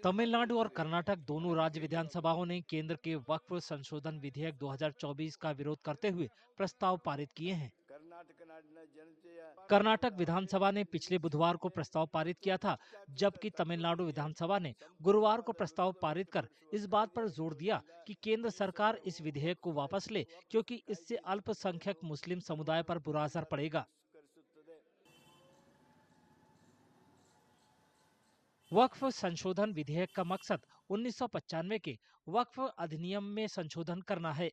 तमिलनाडु और कर्नाटक दोनों राज्य विधानसभाओं ने केंद्र के वक्फ संशोधन विधेयक 2024 का विरोध करते हुए प्रस्ताव पारित किए हैं। कर्नाटक विधानसभा ने पिछले बुधवार को प्रस्ताव पारित किया था, जबकि तमिलनाडु विधानसभा ने गुरुवार को प्रस्ताव पारित कर इस बात पर जोर दिया कि केंद्र सरकार इस विधेयक को वापस ले, क्योंकि इससे अल्पसंख्यक मुस्लिम समुदाय पर बुरा असर पड़ेगा। वक्फ संशोधन विधेयक का मकसद 1995 के वक्फ अधिनियम में संशोधन करना है।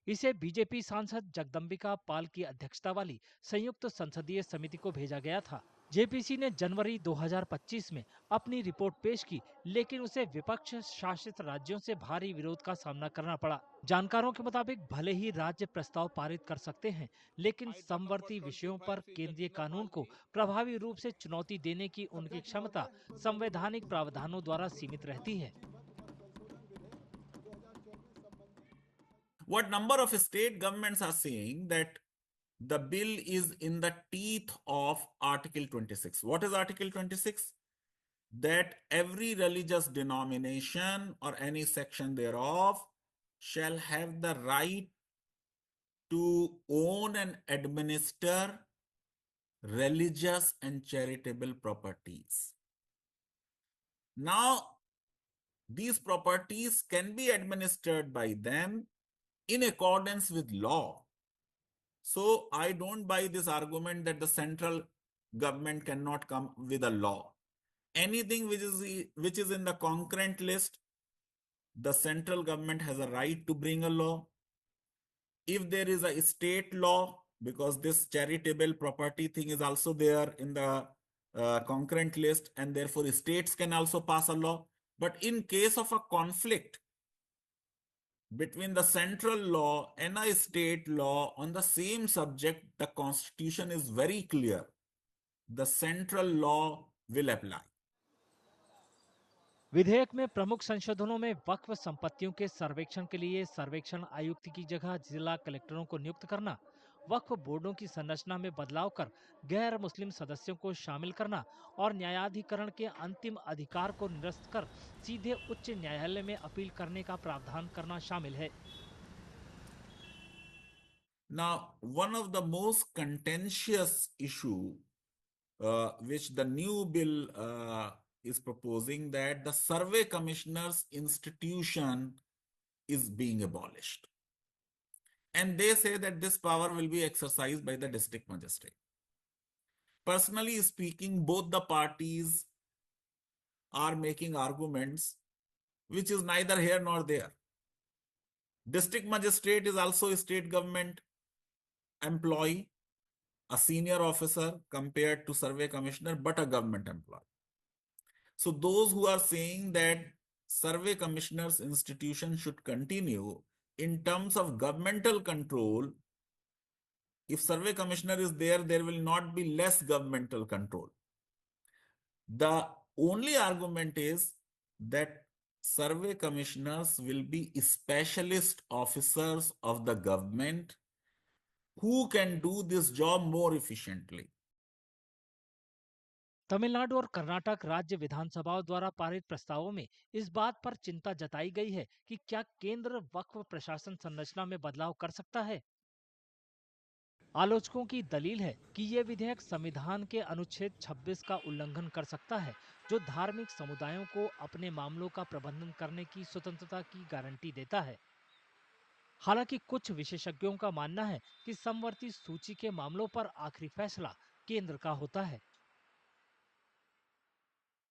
इसे बीजेपी सांसद जगदम्बिका पाल की अध्यक्षता वाली संयुक्त संसदीय समिति को भेजा गया था। जेपीसी ने जनवरी 2025 में अपनी रिपोर्ट पेश की, लेकिन उसे विपक्ष शासित राज्यों से भारी विरोध का सामना करना पड़ा। जानकारों के मुताबिक भले ही राज्य प्रस्ताव पारित कर सकते हैं, लेकिन समवर्ती विषयों पर केंद्रीय कानून को प्रभावी रूप से चुनौती देने की उनकी क्षमता संवैधानिक प्रावधानों द्वारा सीमित रहती है। What number of state governments are saying that the bill is in the teeth of Article 26. What is Article 26? That every religious denomination or any section thereof shall have the right to own and administer religious and charitable properties. Now, these properties can be administered by them in accordance with law. So I don't buy this argument that the central government cannot come with a law. Anything which is in the concurrent list, the central government has a right to bring a law. If there is a state law, because this charitable property thing is also there in the concurrent list, and therefore states can also pass a law. But in case of a conflict between the central law and a state law on the same subject, the constitution is very clear. The central law will apply. विधेयक में प्रमुख संशोधनों में वक्फ संपत्तियों के सर्वेक्षण के लिए सर्वेक्षण आयुक्त की जगह जिला कलेक्टरों को नियुक्त करना, वक्फ बोर्डों की संरचना में बदलाव कर गैर मुस्लिम सदस्यों को शामिल करना और न्यायाधिकरण के अंतिम अधिकार को निरस्त कर सीधे उच्च न्यायालय में अपील करने का प्रावधान करना शामिल है। Now, one of the most contentious issue which the new bill is proposing, that the survey commissioners institution is being abolished. And they say that this power will be exercised by the district magistrate. Personally speaking, both the parties are making arguments which is neither here nor there. District magistrate is also a state government employee, a senior officer compared to survey commissioner, but a government employee. So those who are saying that survey commissioners institution should continue in terms of governmental control, if survey commissioner is there, there will not be less governmental control. The only argument is that survey commissioners will be specialist officers of the government who can do this job more efficiently. Tamil Nadu और कर्नाटक राज्य विधानसभाओं द्वारा पारित प्रस्तावों में इस बात पर चिंता जताई गई है कि क्या केंद्र वक्फ प्रशासन संरचना में बदलाव कर सकता है। आलोचकों की दलील है कि ये विधेयक संविधान के अनुच्छेद 26 का उल्लंघन कर सकता है, जो धार्मिक समुदायों को अपने मामलों का प्रबंधन करने की स्वतंत्रता की गारंटी देता है। हालांकि कुछ विशेषज्ञों का मानना है कि समवर्ती सूची के मामलों पर आखिरी फैसला केंद्र का होता है।